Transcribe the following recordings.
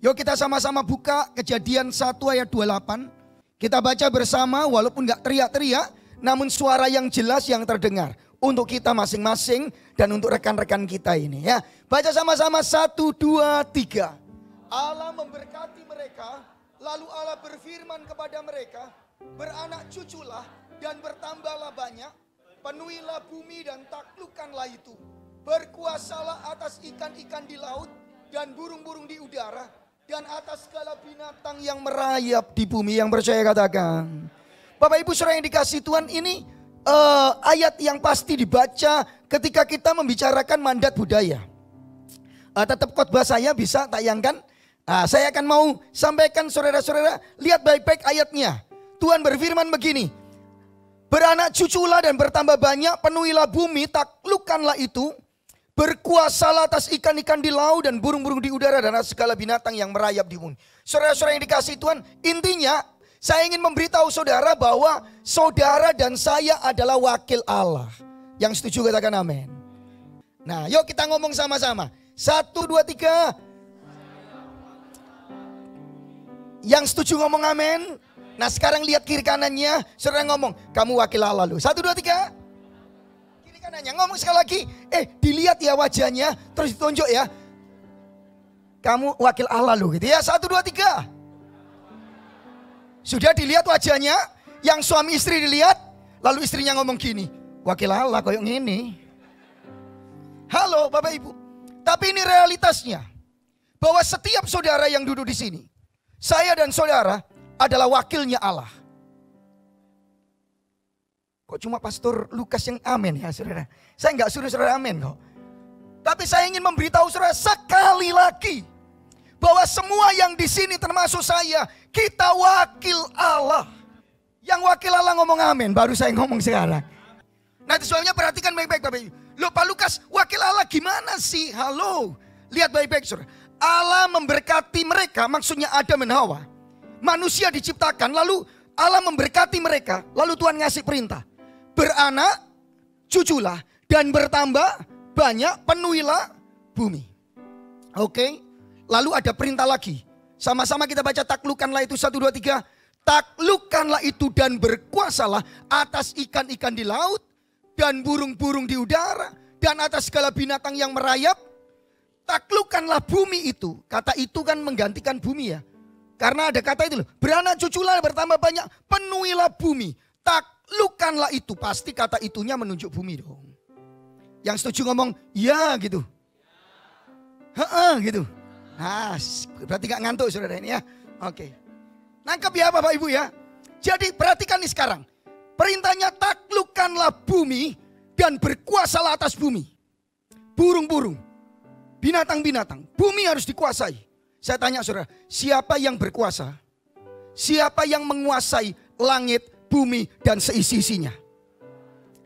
Yuk kita sama-sama buka Kejadian 1 ayat 28. Kita baca bersama walaupun gak teriak-teriak, namun suara yang jelas yang terdengar. Untuk kita masing-masing dan untuk rekan-rekan kita ini ya. Baca sama-sama 1, 2, 3. Allah memberkati mereka, lalu Allah berfirman kepada mereka, beranak cuculah dan bertambahlah banyak, penuhilah bumi dan taklukkanlah itu. Berkuasalah atas ikan-ikan di laut dan burung-burung di udara, dan atas segala binatang yang merayap di bumi. Yang percaya katakan. Bapak Ibu saudara yang dikasih Tuhan, ini ayat yang pasti dibaca ketika kita membicarakan mandat budaya. Tetap khotbah saya bisa tayangkan. Saya akan mau sampaikan saudara-saudara, lihat baik-baik ayatnya. Tuhan berfirman begini, beranak cuculah dan bertambah banyak, penuhilah bumi, taklukkanlah itu. Berkuasalah atas ikan-ikan di laut dan burung-burung di udara dan atas segala binatang yang merayap di bumi. Saudara-saudara yang dikasih Tuhan, intinya saya ingin memberitahu saudara bahwa saudara dan saya adalah wakil Allah. Yang setuju katakan amin. Nah yuk kita ngomong sama-sama. 1, 2, 3. Yang setuju ngomong amin. Nah sekarang lihat kiri kanannya, saudara ngomong, kamu wakil Allah lu. 1, 2, 3. Kanannya ngomong sekali lagi, dilihat ya wajahnya, terus ditunjuk ya. Kamu wakil Allah lu gitu ya. 1, 2, 3. Sudah dilihat wajahnya, yang suami istri dilihat, lalu istrinya ngomong gini, wakil Allah kayak gini. Halo Bapak Ibu. Tapi ini realitasnya, bahwa setiap saudara yang duduk di sini, saya dan saudara adalah wakilnya Allah. Kok cuma Pastor Lukas yang amin ya saudara. Saya nggak suruh saudara amin kok. Tapi saya ingin memberitahu saudara sekali lagi, bahwa semua yang di sini termasuk saya, kita wakil Allah. Yang wakil Allah ngomong amin, baru saya ngomong sekarang. Nah itu sebabnya perhatikan baik-baik Bapak Ibu. Loh Pak Lukas, wakil Allah gimana sih? Halo, lihat baik-baik saudara. Allah memberkati mereka, maksudnya Adam dan Hawa. Manusia diciptakan, lalu Allah memberkati mereka, lalu Tuhan ngasih perintah. Beranak, cuculah, dan bertambah banyak, penuhilah bumi. Oke, lalu ada perintah lagi. Sama-sama kita baca taklukkanlah itu 1, 2, 3. Taklukkanlah itu dan berkuasalah atas ikan-ikan di laut dan burung-burung di udara dan atas segala binatang yang merayap. Taklukkanlah bumi itu. Kata itu kan menggantikan bumi ya. Karena ada kata itu loh. Beranak cuculah bertambah banyak, penuhilah bumi. Taklukkanlah itu. Pasti kata itunya menunjuk bumi dong. Yang setuju ngomong ya gitu. Gitu. Nah berarti gak ngantuk saudara ini ya. Oke. Nangkep ya Bapak Ibu ya. Jadi perhatikan nih sekarang. Perintahnya taklukkanlah bumi dan berkuasalah atas bumi. Burung-burung, binatang-binatang, bumi harus dikuasai. Saya tanya saudara, siapa yang berkuasa? Siapa yang menguasai langit, bumi, dan seisi-isinya?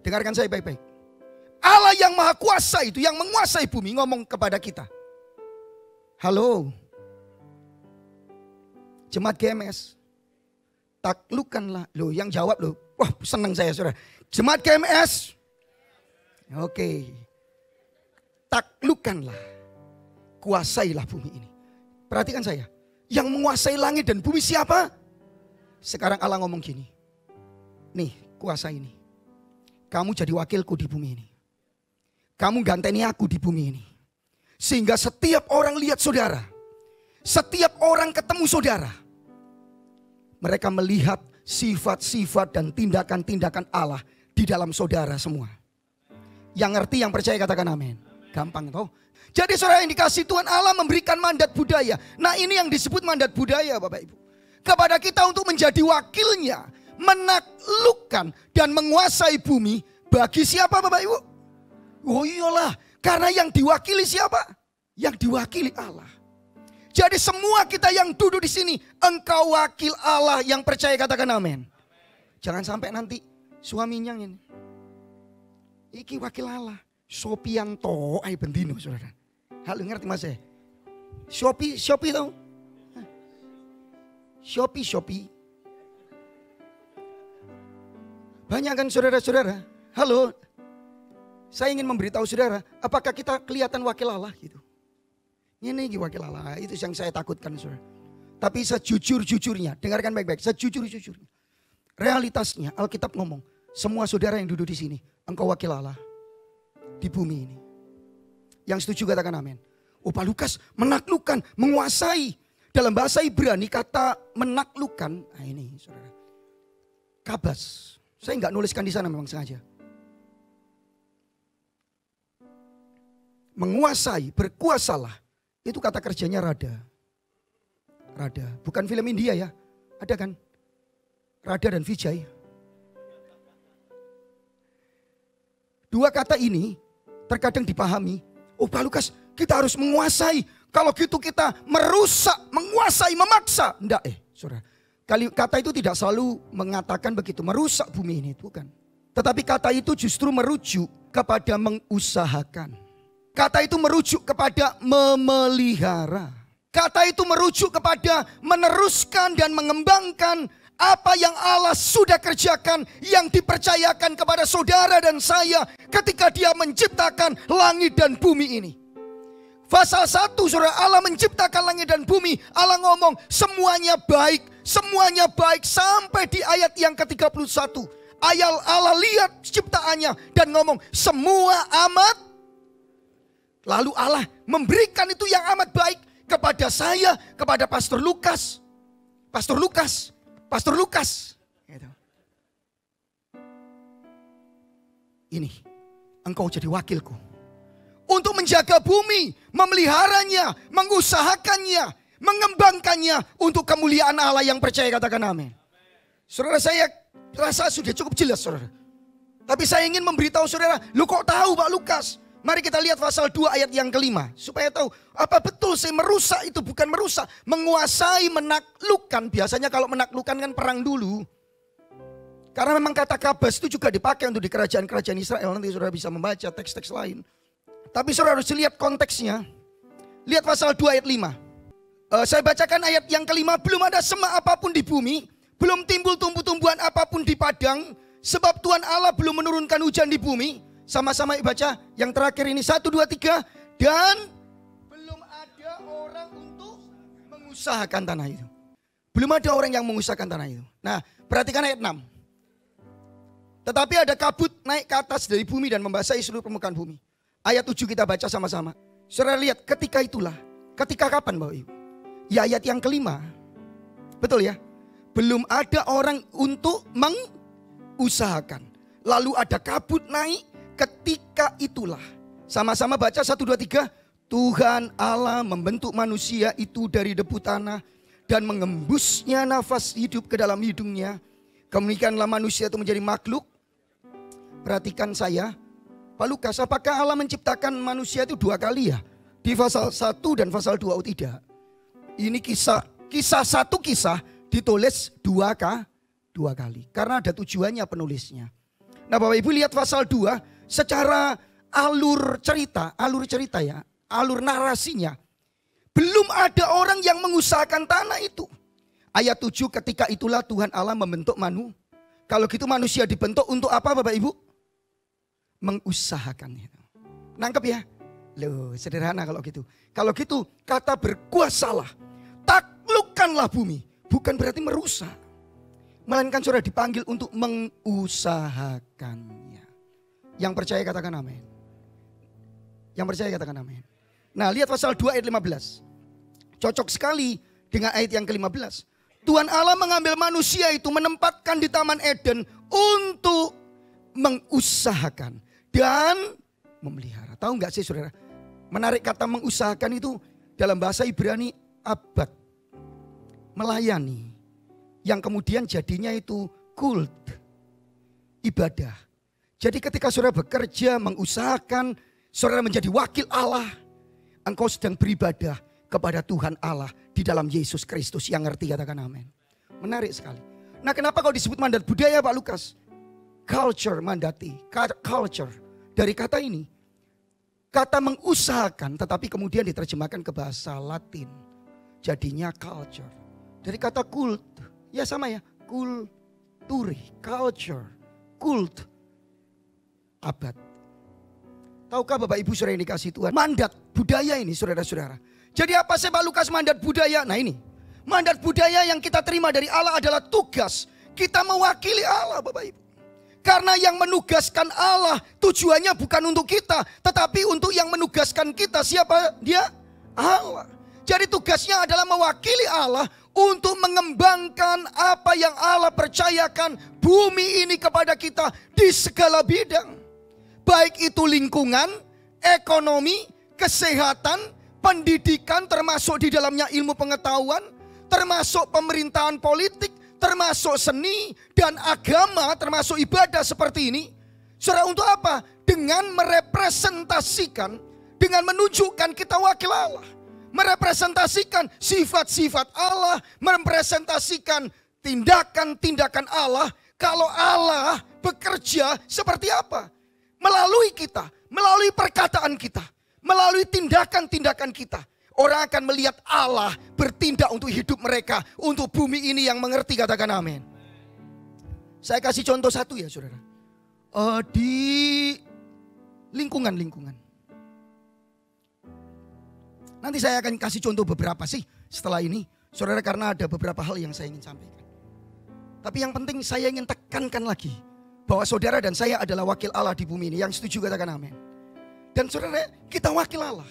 Dengarkan saya baik-baik. Allah yang maha kuasa itu, yang menguasai bumi, ngomong kepada kita. Halo, jemaat GMS, taklukkanlah. Loh yang jawab loh, wah senang saya saudara. Jemaat GMS, oke. Taklukkanlah, kuasailah bumi ini. Perhatikan saya, yang menguasai langit dan bumi siapa? Sekarang Allah ngomong gini, nih kuasa ini, kamu jadi wakilku di bumi ini. Kamu ganteni aku di bumi ini. Sehingga setiap orang lihat saudara, setiap orang ketemu saudara, mereka melihat sifat-sifat dan tindakan-tindakan Allah di dalam saudara semua. Yang ngerti, yang percaya katakan amin. Gampang toh. Jadi saudara yang dikasih Tuhan, Allah memberikan mandat budaya. Nah ini yang disebut mandat budaya Bapak Ibu. Kepada kita untuk menjadi wakilnya, menaklukkan dan menguasai bumi. Bagi siapa Bapak Ibu? Oh iyalah, karena yang diwakili siapa? Yang diwakili Allah. Jadi semua kita yang duduk di sini, engkau wakil Allah. Yang percaya katakan amin. Jangan sampai nanti suaminya ini, iki wakil Allah. Sopianto ay bendino saudara. Halo ngerti mas ya? Shopee tau? Shopee. Banyak kan saudara-saudara? Halo. Saya ingin memberitahu saudara, apakah kita kelihatan wakil Allah gitu? Ini wakil Allah, itu yang saya takutkan saudara. Tapi sejujur-jujurnya, dengarkan baik-baik, sejujur-jujurnya. Realitasnya Alkitab ngomong, semua saudara yang duduk di sini, engkau wakil Allah di bumi ini. Yang setuju katakan amin. Oh Pak Lukas, menaklukkan, menguasai. Dalam bahasa Ibrani kata menaklukkan, nah ini saudara. Kabas, saya nggak nuliskan di sana memang sengaja. Menguasai, berkuasalah. Itu kata kerjanya rada. Rada, bukan film India ya. Ada kan? Rada dan Vijay. Dua kata ini terkadang dipahami. Oh Pak Lukas, kita harus menguasai. Kalau gitu kita merusak, menguasai, memaksa. Enggak saudara. Kata itu tidak selalu mengatakan begitu. Merusak bumi ini, bukan. Tetapi kata itu justru merujuk kepada mengusahakan. Kata itu merujuk kepada memelihara. Kata itu merujuk kepada meneruskan dan mengembangkan apa yang Allah sudah kerjakan, yang dipercayakan kepada saudara dan saya ketika Dia menciptakan langit dan bumi ini. Pasal 1 saudara, Allah menciptakan langit dan bumi. Allah ngomong semuanya baik sampai di ayat yang ke-31. Allah lihat ciptaannya dan ngomong semua amat. Lalu Allah memberikan itu yang amat baik kepada saya, kepada Pastor Lukas. Ini, engkau jadi wakilku. Untuk menjaga bumi, memeliharanya, mengusahakannya, mengembangkannya untuk kemuliaan Allah yang percaya, katakan amin. Saudara, saya rasa sudah cukup jelas saudara. Tapi saya ingin memberitahu saudara, lu kok tahu Pak Lukas? Mari kita lihat pasal 2 ayat yang ke-5. Supaya tahu apa betul saya merusak itu bukan merusak. Menguasai, menaklukkan. Biasanya kalau menaklukkan kan perang dulu. Karena memang kata kabas itu juga dipakai untuk di kerajaan-kerajaan Israel. Nanti saudara bisa membaca teks-teks lain. Tapi saudara harus lihat konteksnya. Lihat pasal 2 ayat 5. Saya bacakan ayat yang ke-5. Belum ada semak apapun di bumi. Belum timbul tumbuh-tumbuhan apapun di padang. Sebab Tuhan Allah belum menurunkan hujan di bumi. Sama-sama baca yang terakhir ini 1, 2, 3. Dan belum ada orang untuk mengusahakan tanah itu. Belum ada orang yang mengusahakan tanah itu. Nah perhatikan ayat 6. Tetapi ada kabut naik ke atas dari bumi dan membasahi seluruh permukaan bumi. Ayat 7 kita baca sama-sama. Saudara lihat ketika itulah. Ketika kapan Bapak Ibu? Ya ayat yang ke-5. Betul ya? Belum ada orang untuk mengusahakan. Lalu ada kabut naik. Ketika itulah, sama-sama baca 1, 2, 3. Tuhan Allah membentuk manusia itu dari debu tanah dan mengembusnya nafas hidup ke dalam hidungnya. Kemudianlah manusia itu menjadi makhluk. Perhatikan saya, Pak Lukas, apakah Allah menciptakan manusia itu 2 kali ya? Di pasal 1 dan pasal 2, oh tidak. Ini kisah satu kisah ditulis 2 kali. Karena ada tujuannya penulisnya. Nah Bapak Ibu lihat pasal 2. Secara alur cerita ya, alur narasinya. Belum ada orang yang mengusahakan tanah itu. Ayat 7, ketika itulah Tuhan Allah membentuk Kalau gitu manusia dibentuk untuk apa Bapak Ibu? Mengusahakannya. Nangkep ya? Loh sederhana kalau gitu. Kalau gitu kata berkuasalah. Taklukkanlah bumi. Bukan berarti merusak. Melainkan saudara dipanggil untuk mengusahakannya. Yang percaya katakan amin. Yang percaya katakan amin. Nah lihat pasal 2 ayat 15. Cocok sekali dengan ayat yang ke-15. Tuhan Allah mengambil manusia itu menempatkan di Taman Eden untuk mengusahakan dan memelihara. Tahu nggak sih saudara? Menarik kata mengusahakan itu dalam bahasa Ibrani abad. Melayani. Yang kemudian jadinya itu kult. Ibadah. Jadi ketika saudara bekerja, mengusahakan, saudara menjadi wakil Allah. Engkau sedang beribadah kepada Tuhan Allah di dalam Yesus Kristus. Yang ngerti katakan amin. Menarik sekali. Nah kenapa kau disebut mandat budaya Pak Lukas? Culture mandati. Culture. Dari kata ini. Kata mengusahakan tetapi kemudian diterjemahkan ke bahasa Latin. Jadinya culture. Dari kata kult. Ya sama ya. Kulturi. Culture. Kult. Abad. Tahukah Bapak Ibu saudara yang dikasih Tuhan? Mandat budaya ini saudara-saudara. Jadi apa sih Pak Lukas mandat budaya? Nah ini, mandat budaya yang kita terima dari Allah adalah tugas. Kita mewakili Allah Bapak Ibu. Karena yang menugaskan Allah tujuannya bukan untuk kita, tetapi untuk yang menugaskan kita. Siapa dia? Allah. Jadi tugasnya adalah mewakili Allah untuk mengembangkan apa yang Allah percayakan bumi ini kepada kita di segala bidang. Baik itu lingkungan, ekonomi, kesehatan, pendidikan, termasuk di dalamnya ilmu pengetahuan, termasuk pemerintahan politik, termasuk seni dan agama, termasuk ibadah seperti ini. Saudara, untuk apa? Dengan merepresentasikan, dengan menunjukkan kita wakil Allah. Merepresentasikan sifat-sifat Allah, merepresentasikan tindakan-tindakan Allah. Kalau Allah bekerja seperti apa? Melalui kita, melalui perkataan kita, melalui tindakan-tindakan kita. Orang akan melihat Allah bertindak untuk hidup mereka, untuk bumi ini yang mengerti, katakan amin. Saya kasih contoh satu ya saudara. Di lingkungan-lingkungan. Nanti saya akan kasih contoh beberapa sih setelah ini. Saudara, karena ada beberapa hal yang saya ingin sampaikan. Tapi yang penting saya ingin tekankan lagi. Bahwa saudara dan saya adalah wakil Allah di bumi ini. Yang setuju katakan amin. Dan saudara, kita wakil Allah.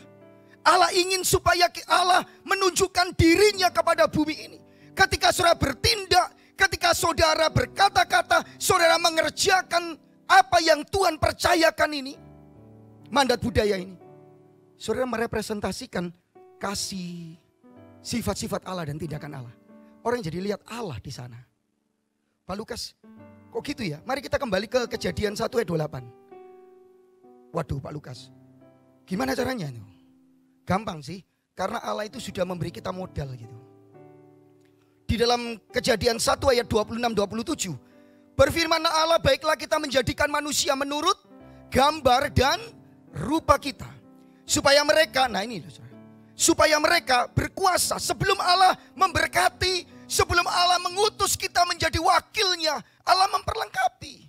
Allah ingin supaya Allah menunjukkan dirinya kepada bumi ini. Ketika saudara bertindak, ketika saudara berkata-kata, saudara mengerjakan apa yang Tuhan percayakan ini. Mandat budaya ini. Saudara merepresentasikan kasih, sifat-sifat Allah dan tindakan Allah. Orang jadi lihat Allah di sana. Pak Lukas, kok gitu ya? Mari kita kembali ke Kejadian 1 ayat 28. Waduh Pak Lukas, gimana caranya? Gampang sih, karena Allah itu sudah memberi kita modal gitu. Di dalam Kejadian 1 ayat 26-27. Berfirman Allah, baiklah kita menjadikan manusia menurut gambar dan rupa kita. Supaya mereka, nah ini supaya mereka berkuasa. Sebelum Allah memberkati, sebelum Allah mengutus kita menjadi wakilnya, Allah memperlengkapi.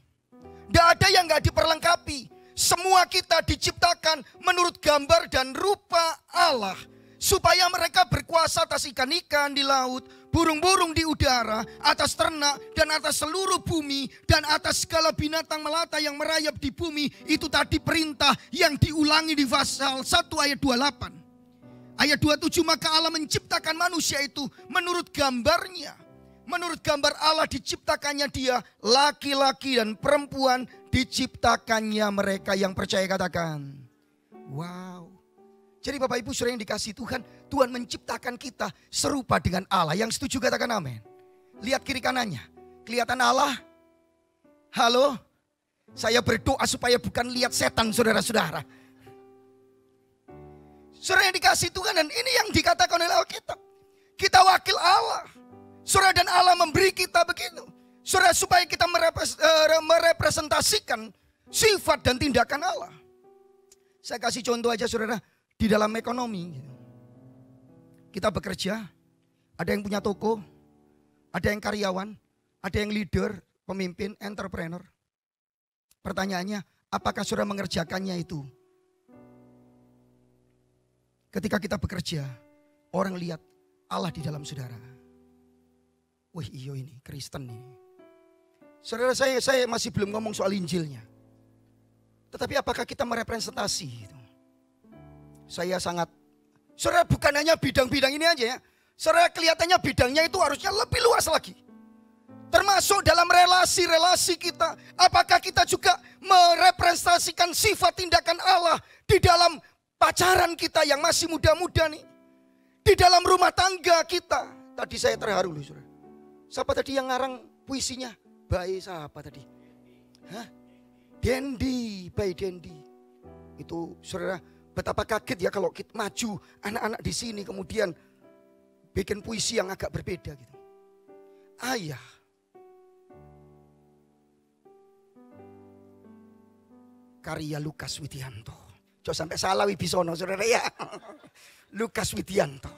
Tidak ada yang gak diperlengkapi. Semua kita diciptakan menurut gambar dan rupa Allah. Supaya mereka berkuasa atas ikan-ikan di laut, burung-burung di udara, atas ternak dan atas seluruh bumi, dan atas segala binatang melata yang merayap di bumi. Itu tadi perintah yang diulangi di pasal 1 ayat 28. Ayat 27, maka Allah menciptakan manusia itu menurut gambarnya. Menurut gambar Allah diciptakannya dia, laki-laki dan perempuan diciptakannya mereka yang percaya, katakan. Wow. Jadi Bapak Ibu saudara yang dikasihi Tuhan, Tuhan menciptakan kita serupa dengan Allah. Yang setuju katakan amin. Lihat kiri kanannya, kelihatan Allah? Halo? Saya berdoa supaya bukan lihat setan saudara-saudara. Saudara yang dikasihi Tuhan, dan ini yang dikatakan oleh Alkitab. Kita wakil Allah. Saudara, dan Allah memberi kita begitu. Saudara, supaya kita merepresentasikan sifat dan tindakan Allah. Saya kasih contoh aja saudara. Di dalam ekonomi, kita bekerja, ada yang punya toko, ada yang karyawan, ada yang leader, pemimpin, entrepreneur. Pertanyaannya, apakah saudara mengerjakannya itu? Ketika kita bekerja, orang lihat Allah di dalam saudara. Wih iyo ini, Kristen ini. Saudara, saya masih belum ngomong soal Injilnya. Tetapi apakah kita merepresentasi itu? Saya sangat, saudara, bukan hanya bidang-bidang ini aja ya. Saudara, kelihatannya bidangnya itu harusnya lebih luas lagi. Termasuk dalam relasi-relasi kita. Apakah kita juga merepresentasikan sifat tindakan Allah di dalam pacaran kita yang masih muda-muda nih. Di dalam rumah tangga kita. Tadi saya terharu loh saudara. Siapa tadi yang ngarang puisinya? Baik siapa tadi? Hah? Dendi, Baik Dendi. Itu saudara, betapa kaget ya kalau kita maju anak-anak di sini kemudian bikin puisi yang agak berbeda gitu. Ayah. Karya Lukas Widianto. Coba sampai salah Wibisono saudara ya. Lukas Widianto.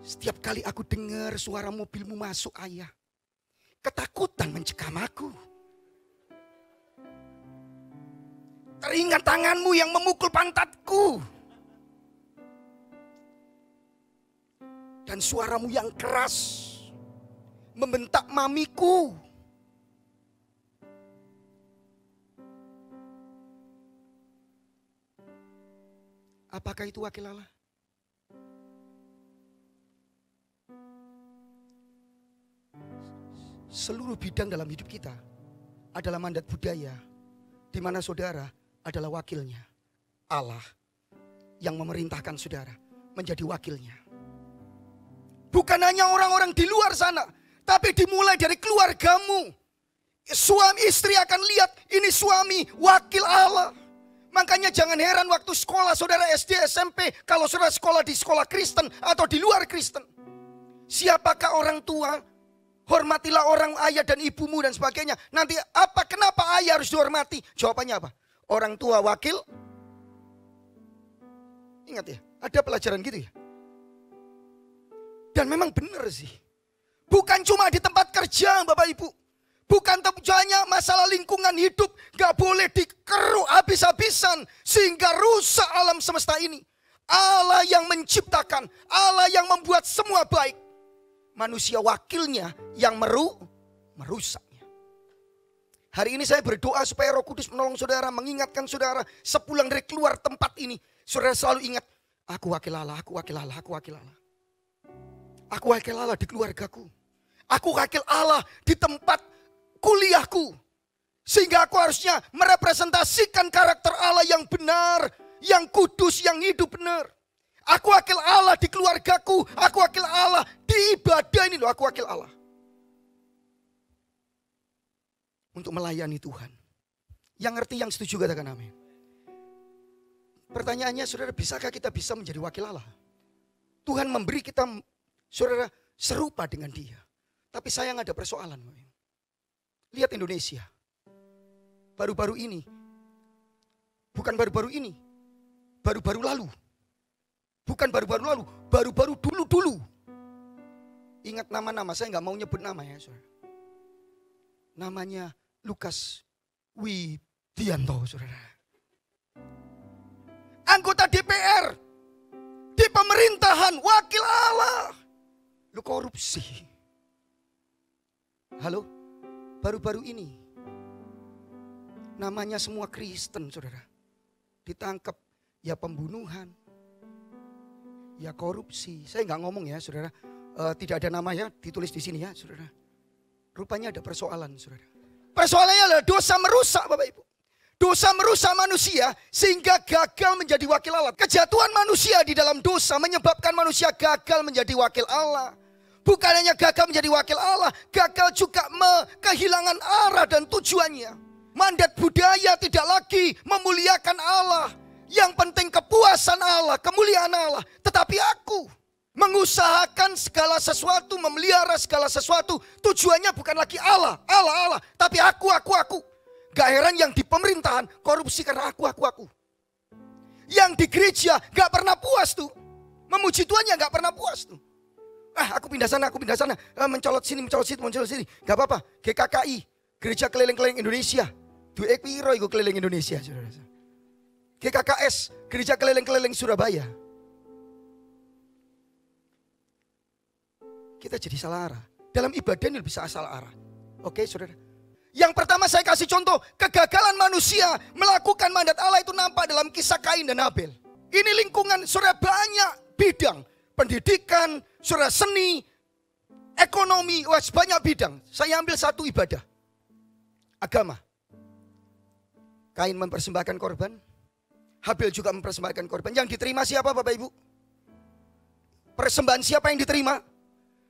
Setiap kali aku dengar suara mobilmu masuk ayah, ketakutan mencekam aku. Teringat tanganmu yang memukul pantatku. Dan suaramu yang keras membentak mamiku. Apakah itu wakil Allah? Seluruh bidang dalam hidup kita adalah mandat budaya, di mana saudara adalah wakilnya. Allah yang memerintahkan saudara menjadi wakilnya. Bukan hanya orang-orang di luar sana, tapi dimulai dari keluargamu. Suami istri akan lihat ini suami wakil Allah. Makanya jangan heran waktu sekolah saudara SD, SMP, kalau saudara sekolah di sekolah Kristen atau di luar Kristen. Siapakah orang tua? Hormatilah orang ayah dan ibumu dan sebagainya. Nanti kenapa ayah harus dihormati? Jawabannya apa? Orang tua wakil. Ingat ya, ada pelajaran gitu ya. Dan memang benar sih. Bukan cuma di tempat kerja Bapak Ibu. Bukan tujuannya masalah lingkungan hidup. Gak boleh dikeruk habis-habisan. Sehingga rusak alam semesta ini. Allah yang menciptakan. Allah yang membuat semua baik. Manusia wakilnya yang merusaknya. Hari ini saya berdoa supaya Roh Kudus menolong saudara. Mengingatkan saudara sepulang dari keluar tempat ini. Saudara selalu ingat. Aku wakil Allah, aku wakil Allah, aku wakil Allah. Aku wakil Allah di keluargaku. Aku wakil Allah di tempat kuliahku. Sehingga aku harusnya merepresentasikan karakter Allah yang benar, yang kudus, yang hidup benar. Aku wakil Allah di keluargaku, aku wakil Allah di ibadah ini loh, aku wakil Allah. Untuk melayani Tuhan. Yang ngerti, yang setuju katakan amin. Pertanyaannya saudara, bisakah kita bisa menjadi wakil Allah? Tuhan memberi kita, saudara, serupa dengan Dia. Tapi sayang ada persoalan. Lihat Indonesia. Baru-baru ini. Bukan baru-baru ini. Baru-baru lalu. Bukan baru-baru lalu. Baru-baru dulu-dulu. Ingat nama-nama. Saya nggak mau nyebut nama ya saudara. Namanya Lukas Widianto saudara. Anggota DPR. Di pemerintahan. Wakil Allah. Lu korupsi. Halo? Baru-baru ini. Namanya semua Kristen saudara. Ditangkap. Ya pembunuhan. Ya korupsi. Saya nggak ngomong ya saudara. Tidak ada namanya ditulis di sini ya saudara. Rupanya ada persoalan saudara. Persoalannya adalah dosa merusak Bapak Ibu. Dosa merusak manusia sehingga gagal menjadi wakil Allah. Kejatuhan manusia di dalam dosa menyebabkan manusia gagal menjadi wakil Allah. Bukan hanya gagal menjadi wakil Allah, gagal juga kehilangan arah dan tujuannya. Mandat budaya tidak lagi memuliakan Allah. Yang penting kepuasan Allah, kemuliaan Allah. Tetapi aku mengusahakan segala sesuatu, memelihara segala sesuatu. Tujuannya bukan lagi Allah, Allah. Tapi aku. Gak heran yang di pemerintahan korupsi karena aku. Yang di gereja gak pernah puas tuh. Memuji Tuhan yang gak pernah puas tuh. Aku pindah sana. Mencolot sini. Gak apa-apa. GKKI, Gereja Keliling-Keliling Indonesia. Duit piro iku keliling Indonesia. GKKS, Gereja Keliling-Keliling Surabaya. Kita jadi salah arah. Dalam ibadah ini bisa salah arah. Oke saudara. Yang pertama saya kasih contoh. Kegagalan manusia melakukan mandat Allah itu nampak dalam kisah Kain dan Habel. Ini lingkungan saudara banyak bidang. Pendidikan, saudara seni, ekonomi, banyak bidang. Saya ambil satu ibadah. Agama. Kain mempersembahkan korban. Habel juga mempersembahkan korban. Yang diterima siapa Bapak Ibu? Persembahan siapa yang diterima?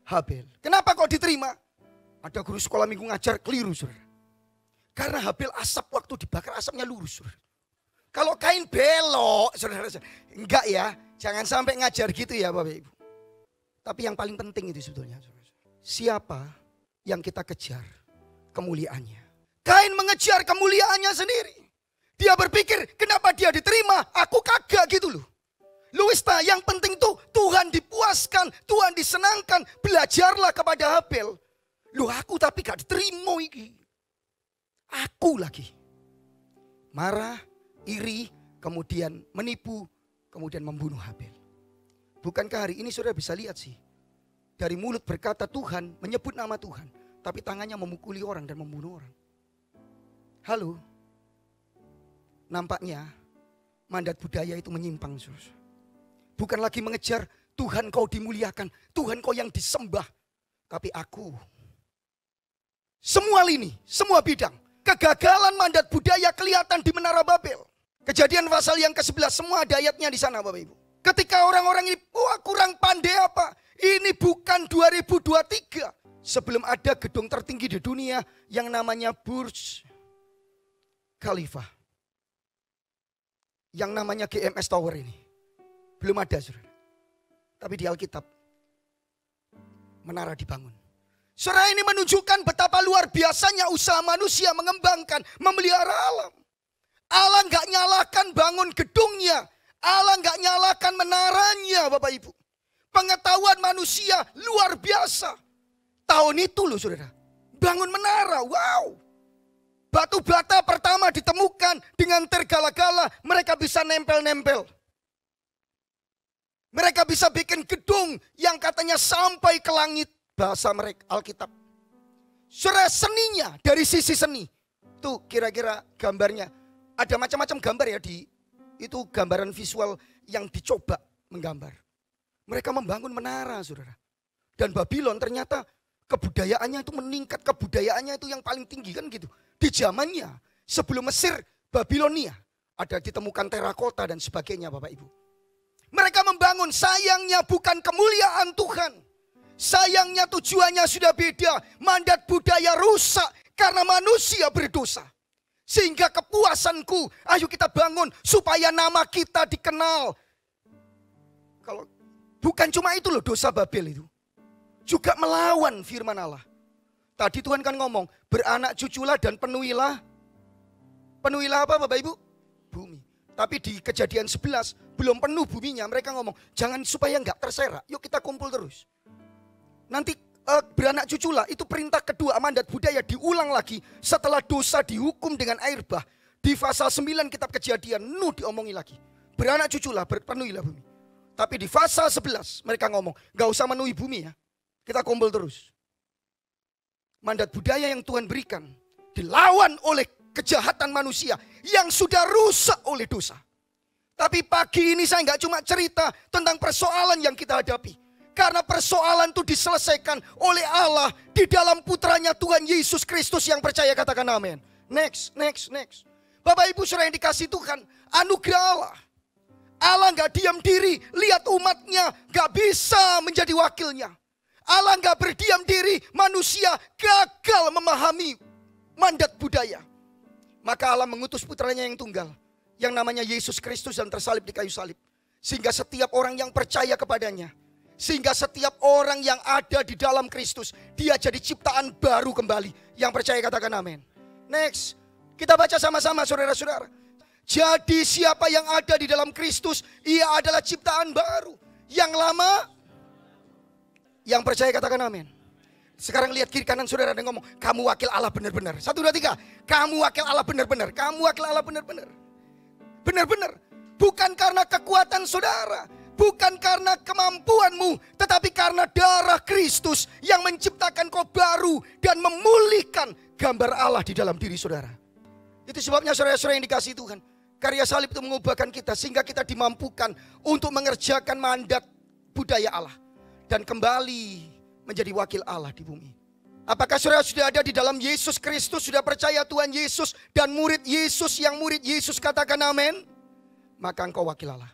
Habel. Kenapa kok diterima? Ada guru sekolah minggu ngajar keliru saudara. Karena Habel asap waktu dibakar asapnya lurus saudara. Kalau Kain belok saudara. Enggak ya. Jangan sampai ngajar gitu ya Bapak Ibu. Tapi yang paling penting itu sebetulnya. Siapa yang kita kejar kemuliaannya. Kain mengejar kemuliaannya sendiri. Dia berpikir kenapa dia diterima. Aku kagak gitu loh. Luista yang penting tuh Tuhan dipuaskan. Tuhan disenangkan. Belajarlah kepada Habel. Loh aku tapi gak diterima iki. Aku lagi. Marah, iri, kemudian menipu. Kemudian membunuh Habel. Bukankah hari ini saudara bisa lihat sih. dari mulut berkata Tuhan, menyebut nama Tuhan, tapi tangannya memukuli orang dan membunuh orang. Halo, nampaknya mandat budaya itu menyimpang. Bukan lagi mengejar Tuhan kau dimuliakan, Tuhan kau yang disembah. Tapi aku, semua lini, semua bidang, kegagalan mandat budaya kelihatan di Menara Babel. Kejadian pasal yang ke-11, semua ada ayatnya di sana Bapak Ibu. Ketika orang-orang ini, wah kurang pandai apa? Ini bukan 2023. Sebelum ada gedung tertinggi di dunia yang namanya Burj Khalifa. Yang namanya GMS Tower ini. Belum ada, saudara. Tapi di Alkitab, menara dibangun. Saudara, ini menunjukkan betapa luar biasanya usaha manusia mengembangkan, memelihara alam. Allah nggak nyalakan bangun gedungnya. Allah nggak nyalakan menaranya, Bapak Ibu. Pengetahuan manusia luar biasa. Tahun itu loh saudara, bangun menara, wow. Batu bata pertama ditemukan dengan tergala-gala, mereka bisa nempel-nempel. Mereka bisa bikin gedung yang katanya sampai ke langit, bahasa mereka Alkitab. Saudara, seninya dari sisi seni, tuh kira-kira gambarnya. Ada macam-macam gambar ya itu gambaran visual yang dicoba menggambar. Mereka membangun menara, saudara. Dan Babylon ternyata kebudayaannya itu meningkat, kebudayaannya itu yang paling tinggi kan gitu. Di zamannya sebelum Mesir, Babilonia ada ditemukan terakota dan sebagainya Bapak Ibu. Mereka membangun, sayangnya bukan kemuliaan Tuhan. Sayangnya tujuannya sudah beda. Mandat budaya rusak karena manusia berdosa. Sehingga kepuasanku, ayo kita bangun supaya nama kita dikenal. Kalau bukan cuma itu loh dosa Babel itu. Juga melawan firman Allah. Tadi Tuhan kan ngomong, beranak cuculah dan penuhilah. Penuhilah apa Bapak Ibu? Bumi. Tapi di Kejadian 11, belum penuh buminya, mereka ngomong, jangan supaya enggak terserak, yuk kita kumpul terus. Nanti beranak cuculah, itu perintah kedua mandat budaya diulang lagi setelah dosa dihukum dengan air bah. Di pasal 9 kitab Kejadian, Nuh diomongi lagi. Beranak cuculah, penuhilah bumi. Tapi di pasal 11 mereka ngomong, gak usah menuhi bumi ya. Kita kumpul terus. Mandat budaya yang Tuhan berikan dilawan oleh kejahatan manusia yang sudah rusak oleh dosa. Tapi pagi ini saya gak cuma cerita tentang persoalan yang kita hadapi. Karena persoalan itu diselesaikan oleh Allah di dalam putranya Tuhan Yesus Kristus yang percaya, katakan amin. Next. Bapak Ibu saudara yang dikasih Tuhan, anugerah Allah. Allah gak diam diri, lihat umatnya gak bisa menjadi wakilnya. Allah gak berdiam diri, manusia gagal memahami mandat budaya. Maka Allah mengutus putranya yang tunggal, yang namanya Yesus Kristus dan tersalib di kayu salib. Sehingga setiap orang yang percaya kepadanya, sehingga setiap orang yang ada di dalam Kristus, dia jadi ciptaan baru kembali. Yang percaya katakan amin. Next, kita baca sama-sama saudara-saudara. Jadi siapa yang ada di dalam Kristus, ia adalah ciptaan baru. Yang lama, yang percaya katakan amin. Sekarang lihat kiri kanan saudara dan ngomong, kamu wakil Allah benar-benar. 1, 2, 3, kamu wakil Allah benar-benar. Kamu wakil Allah benar-benar. Benar-benar. Bukan karena kekuatan saudara, bukan karena kemampuanmu, tetapi karena darah Kristus yang menciptakan kau baru dan memulihkan gambar Allah di dalam diri saudara. Itu sebabnya saudara-saudara yang dikasihi Tuhan, karya salib itu mengubahkan kita sehingga kita dimampukan untuk mengerjakan mandat budaya Allah dan kembali menjadi wakil Allah di bumi. Apakah saudara sudah ada di dalam Yesus Kristus, sudah percaya Tuhan Yesus dan murid Yesus yang murid Yesus, katakan amin? Maka engkau wakil Allah.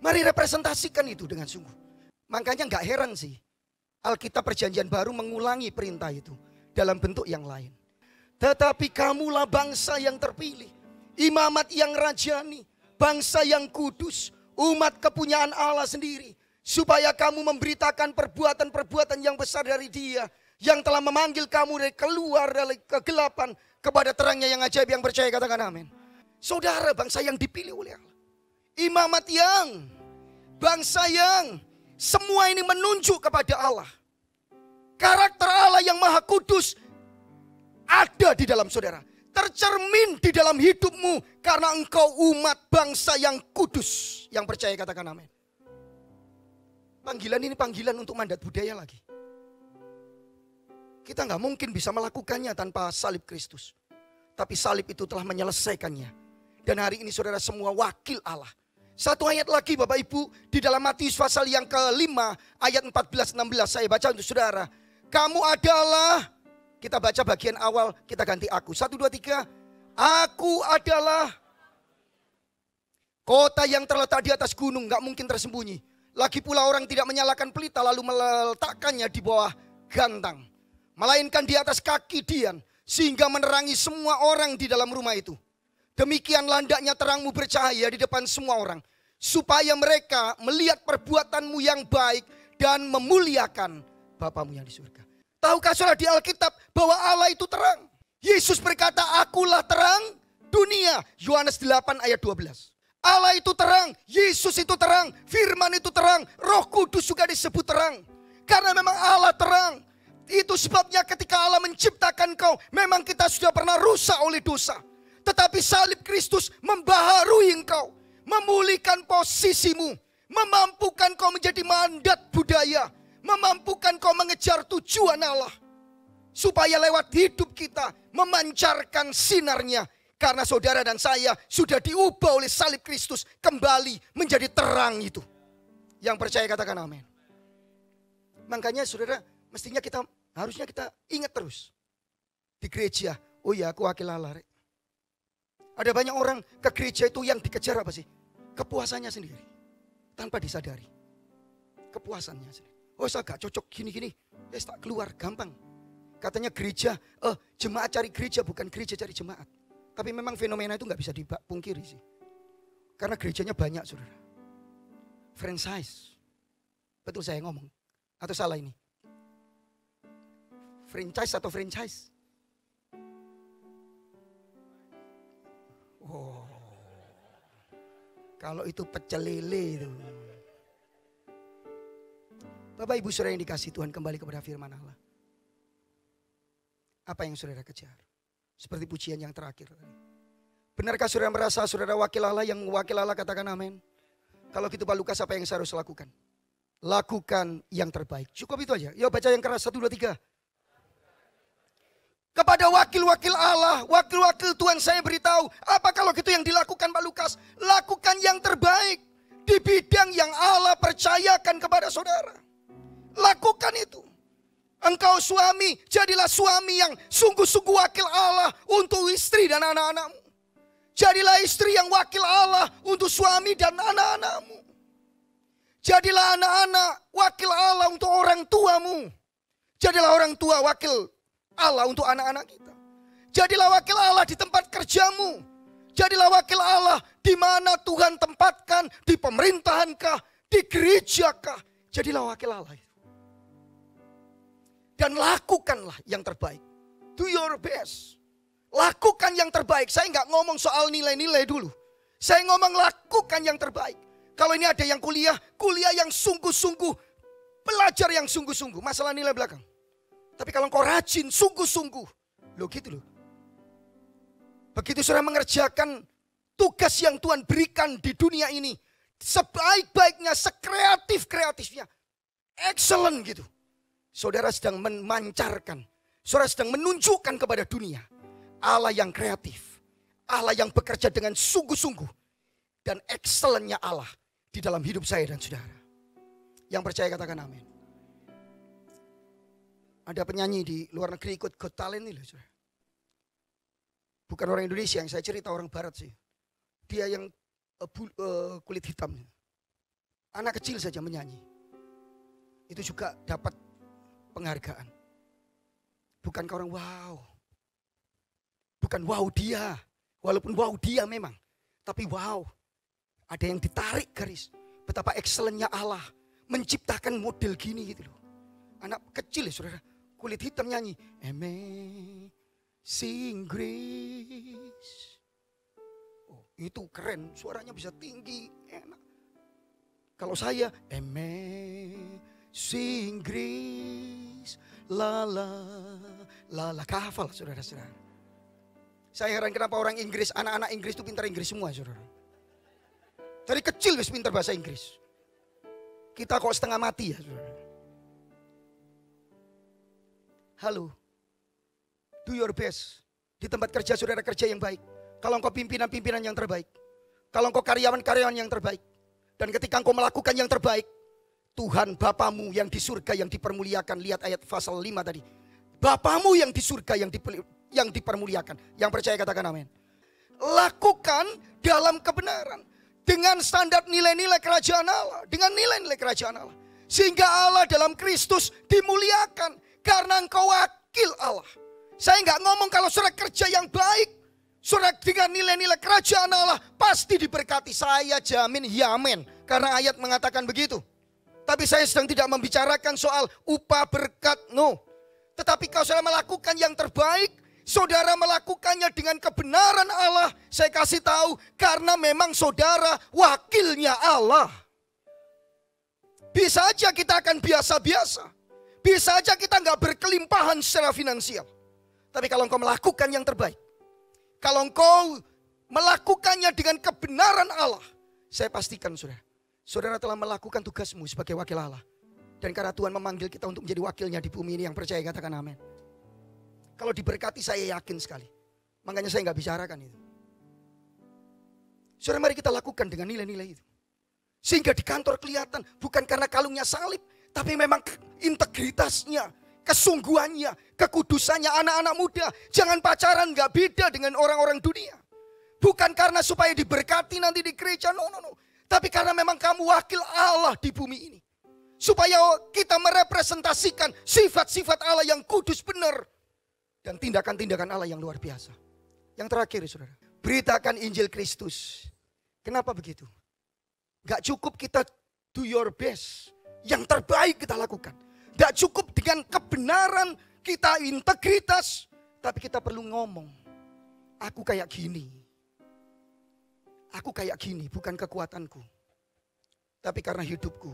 Mari representasikan itu dengan sungguh. Makanya gak heran sih, Alkitab Perjanjian Baru mengulangi perintah itu dalam bentuk yang lain. Tetapi kamulah bangsa yang terpilih, imamat yang rajani, bangsa yang kudus, umat kepunyaan Allah sendiri. Supaya kamu memberitakan perbuatan-perbuatan yang besar dari Dia, yang telah memanggil kamu dari keluar dari kegelapan kepada terangnya yang ajaib. Yang percaya katakan amin. Saudara, bangsa yang dipilih oleh Allah, imamat yang, bangsa yang, semua ini menunjuk kepada Allah. Karakter Allah yang maha kudus ada di dalam saudara, tercermin di dalam hidupmu karena engkau umat bangsa yang kudus. Yang percaya katakan amin. Panggilan ini panggilan untuk mandat budaya lagi. Kita nggak mungkin bisa melakukannya tanpa salib Kristus. Tapi salib itu telah menyelesaikannya. Dan hari ini saudara semua wakil Allah. Satu ayat lagi Bapak Ibu. Di dalam Matius pasal yang ke-5 ayat 14-16 saya baca untuk saudara. Kamu adalah, kita baca bagian awal, kita ganti aku. 1, 2, 3. Aku adalah kota yang terletak di atas gunung, gak mungkin tersembunyi. Lagi pula orang tidak menyalakan pelita lalu meletakkannya di bawah gantang. Melainkan di atas kaki dian, sehingga menerangi semua orang di dalam rumah itu. Demikianlah hendaknya terangmu bercahaya di depan semua orang, supaya mereka melihat perbuatanmu yang baik dan memuliakan Bapamu yang di surga. Tahukah saudara di Alkitab bahwa Allah itu terang? Yesus berkata, akulah terang dunia. Yohanes 8 ayat 12. Allah itu terang, Yesus itu terang, firman itu terang, Roh Kudus juga disebut terang. Karena memang Allah terang. Itu sebabnya ketika Allah menciptakan kau, memang kita sudah pernah rusak oleh dosa. Tetapi salib Kristus membaharui engkau, memulihkan posisimu, memampukan kau menjadi mandat budaya, memampukan kau mengejar tujuan Allah. Supaya lewat hidup kita memancarkan sinarnya. Karena saudara dan saya sudah diubah oleh salib Kristus kembali menjadi terang itu. Yang percaya katakan amin. Makanya saudara, mestinya harusnya kita ingat terus. Di gereja, oh ya aku wakil Allah. Ada banyak orang ke gereja itu yang dikejar apa sih? Kepuasannya sendiri. Tanpa disadari. Kepuasannya sendiri. Oh saya gak cocok gini-gini. Tak keluar, gampang. Katanya gereja, jemaat cari gereja bukan gereja cari jemaat. Tapi memang fenomena itu gak bisa dipungkiri sih. Karena gerejanya banyak saudara. Franchise. Betul saya ngomong? Atau salah ini? Franchise atau franchise? Oh. Kalau itu pecel lele itu. Bapak Ibu saudara yang dikasih Tuhan, kembali kepada firman Allah. Apa yang saudara kejar? Seperti pujian yang terakhir. Benarkah saudara merasa saudara wakil Allah, yang wakil Allah katakan amin? Kalau gitu Pak Lukas, apa yang saya harus lakukan? Lakukan yang terbaik. Cukup itu aja. Yuk baca yang keras, 1, 2, 3. Kepada wakil-wakil Allah, wakil-wakil Tuhan saya beritahu. Apa kalau gitu yang dilakukan Pak Lukas? Lakukan yang terbaik. Di bidang yang Allah percayakan kepada saudara. Lakukan itu. Engkau suami, jadilah suami yang sungguh-sungguh wakil Allah untuk istri dan anak-anakmu. Jadilah istri yang wakil Allah untuk suami dan anak-anakmu. Jadilah anak-anak wakil Allah untuk orang tuamu. Jadilah orang tua wakil Allah untuk anak-anak kita. Jadilah wakil Allah di tempat kerjamu. Jadilah wakil Allah di mana Tuhan tempatkan, di pemerintahankah, di gerejakah. Jadilah wakil Allah. Dan lakukanlah yang terbaik. Do your best. Lakukan yang terbaik. Saya nggak ngomong soal nilai-nilai dulu. Saya ngomong lakukan yang terbaik. Kalau ini ada yang kuliah yang sungguh-sungguh. Belajar yang sungguh-sungguh. Masalah nilai belakang. Tapi kalau engkau rajin, sungguh-sungguh. Loh gitu loh. Begitu saudara mengerjakan tugas yang Tuhan berikan di dunia ini. Sebaik-baiknya, sekreatif-kreatifnya. Excellent gitu. Saudara sedang memancarkan. Saudara sedang menunjukkan kepada dunia. Allah yang kreatif. Allah yang bekerja dengan sungguh-sungguh. Dan excellentnya Allah di dalam hidup saya dan saudara. Yang percaya katakan amin. Ada penyanyi di luar negeri ikut Got Talent ini loh saudara. Bukan orang Indonesia, yang saya cerita orang barat sih. Dia yang kulit hitam. Anak kecil saja menyanyi. Itu juga dapat penghargaan. Bukan orang wow. Bukan wow dia. Walaupun wow dia memang. Tapi wow. Ada yang ditarik garis. Betapa excellentnya Allah. Menciptakan model gini gitu loh. Anak kecil ya saudara. Kulit hitam nyanyi. Amazing Grace. Oh, itu keren. Suaranya bisa tinggi. Enak. Kalau saya. Amazing Grace. La kafal saudara-saudara. Saya heran kenapa orang Inggris, anak-anak Inggris itu pintar Inggris semua saudara. Dari kecil wis pintar bahasa Inggris. Kita kok setengah mati ya saudara. Halo. Do your best. Di tempat kerja saudara kerja yang baik. Kalau engkau pimpinan-pimpinan yang terbaik. Kalau engkau karyawan-karyawan yang terbaik. Dan ketika engkau melakukan yang terbaik, Tuhan Bapamu yang di surga yang dipermuliakan. Lihat ayat pasal 5 tadi. Bapamu yang di surga yang dipermuliakan. Yang percaya katakan amin. Lakukan dalam kebenaran. Dengan standar nilai-nilai kerajaan Allah. Dengan nilai-nilai kerajaan Allah. Sehingga Allah dalam Kristus dimuliakan. Karena engkau wakil Allah. Saya nggak ngomong kalau saudara kerja yang baik. Saudara dengan nilai-nilai kerajaan Allah pasti diberkati. Saya jamin yamin. Karena ayat mengatakan begitu. Tapi saya sedang tidak membicarakan soal upah berkat. No. Tetapi kalau saudara melakukan yang terbaik. Saudara melakukannya dengan kebenaran Allah. Saya kasih tahu karena memang saudara wakilnya Allah. Bisa aja kita akan biasa-biasa. Bisa aja kita nggak berkelimpahan secara finansial. Tapi kalau engkau melakukan yang terbaik. Kalau engkau melakukannya dengan kebenaran Allah. Saya pastikan saudara telah melakukan tugasmu sebagai wakil Allah. Dan karena Tuhan memanggil kita untuk menjadi wakilnya di bumi ini, yang percaya katakan amin. Kalau diberkati saya yakin sekali. Makanya saya nggak bicarakan itu. Saudara, mari kita lakukan dengan nilai-nilai itu. Sehingga di kantor kelihatan bukan karena kalungnya salib. Tapi memang integritasnya, kesungguhannya, kekudusannya. Anak-anak muda jangan pacaran, nggak beda dengan orang-orang dunia. Bukan karena supaya diberkati nanti di gereja, no. Tapi karena memang kamu wakil Allah di bumi ini. Supaya kita merepresentasikan sifat-sifat Allah yang kudus benar. Dan tindakan-tindakan Allah yang luar biasa. Yang terakhir saudara. Beritakan Injil Kristus. Kenapa begitu? Gak cukup kita do your best. Yang terbaik kita lakukan. Gak cukup dengan kebenaran kita integritas. Tapi kita perlu ngomong. Aku kayak gini. Aku kayak gini bukan kekuatanku. Tapi karena hidupku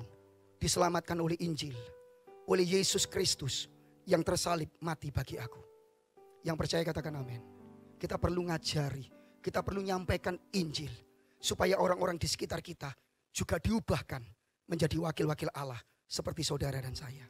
diselamatkan oleh Injil. Oleh Yesus Kristus yang tersalib mati bagi aku. Yang percaya katakan amin. Kita perlu ngajari. Kita perlu nyampaikan Injil. Supaya orang-orang di sekitar kita juga diubahkan menjadi wakil-wakil Allah. Seperti saudara dan saya.